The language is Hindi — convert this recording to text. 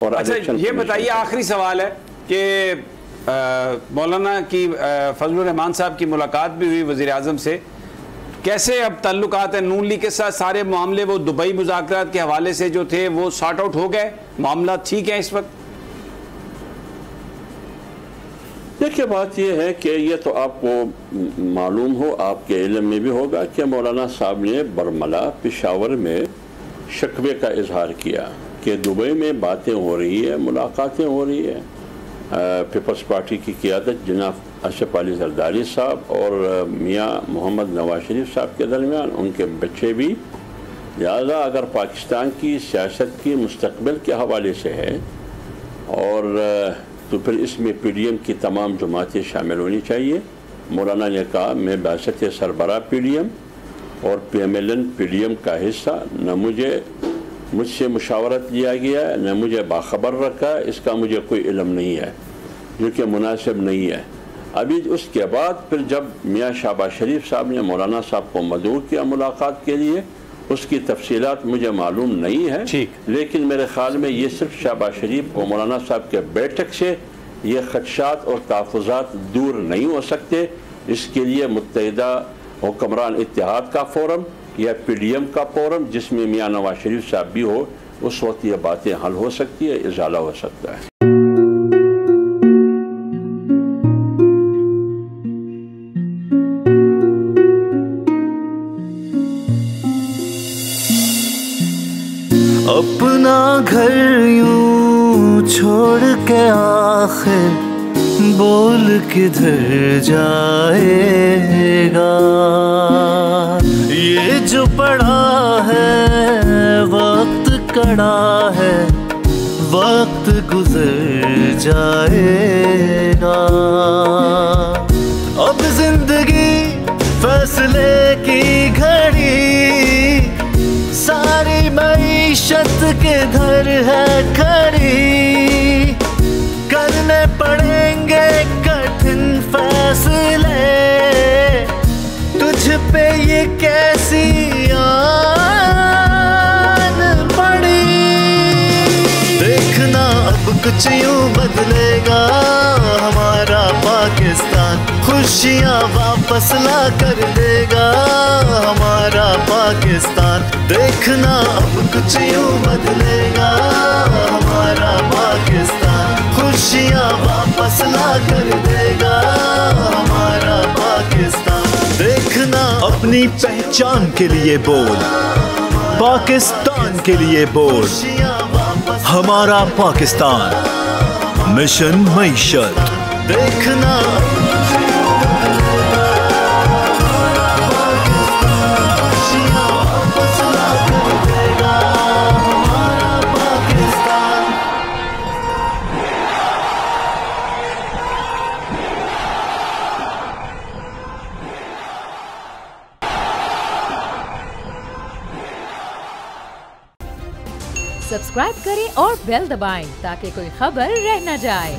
और अच्छा ये बताइए, आखिरी सवाल है कि मौलाना की फजलुर रहमान साहब की मुलाकात भी हुई वज़ीर आज़म से, कैसे अब ताल्लुकात हैं नून लीग के साथ? सारे मामले वो दुबई मुज़ाकरात के हवाले से जो थे वो सॉर्ट आउट हो गए, मामला ठीक है इस वक्त? देखिए, बात यह है कि ये तो आपको मालूम हो, आपके इल्म में भी होगा कि मौलाना साहब ने बरमला पेशावर में शिकवे का इजहार किया कि दुबई में बातें हो रही है, मुलाकातें हो रही है। पीपल्स पार्टी की क़ियादत जनाब अशरफ अली जरदारी साहब और मियाँ मोहम्मद नवाज शरीफ साहब के दरमियान, उनके बच्चे भी। लिहाजा अगर पाकिस्तान की सियासत की मुस्तकबिल के हवाले से है और तो फिर इसमें PDM की तमाम जमातें शामिल होनी चाहिए। मौलाना ने कहा मैं बासत सरबरा PDM और PMLN PDM का हिस्सा, न मुझसे मुशावरत लिया गया, न मुझे बाखबर रखा, इसका मुझे कोई इल्म नहीं है, जो कि मुनासिब नहीं है। अभी उसके बाद फिर जब मियाँ शहबाज शरीफ साहब ने मौलाना साहब को मदऊ किया मुलाकात के लिए, उसकी तफसीलात मुझे मालूम नहीं है, लेकिन मेरे ख्याल में ये सिर्फ शहबाज शरीफ और मौलाना साहब के बैठक से ये खदशात और तहफ़्फ़ुज़ात दूर नहीं हो सकते। इसके लिए मुत्तहिदा हुक्मरान इत्तेहाद का फ़ोरम या PDM का फ़ोरम, जिसमें मियाँ नवाज शरीफ साहब भी हो, उस वक्त ये बातें हल हो सकती है, इजाला हो सकता है। अपना घर यूं छोड़ के आखिर बोल किधर जाएगा। ये जो पड़ा है वक्त कड़ा है, वक्त गुजर जाएगा। अब जिंदगी फैसले की घड़ी, सारी मईशत किधर है खड़ी। करने पड़ेंगे कठिन फैसले, तुझ पे ये कैसी आन पड़ी। देखना अब कुछ यूं बदलेगा हमारा पाकिस्तान, खुशियाँ वापस ला कर देगा हमारा पाकिस्तान। देखना अब कुछ यूं बदलेगा हमारा पाकिस्तान, खुशियाँ वापस ला कर देगा हमारा पाकिस्तान। देखना अपनी पहचान के लिए बोल, पाकिस्तान के लिए बोल, हमारा पाकिस्तान मिशन मईशत। देखना सब्सक्राइब करें और बेल दबाएं ताकि कोई खबर रह न जाए।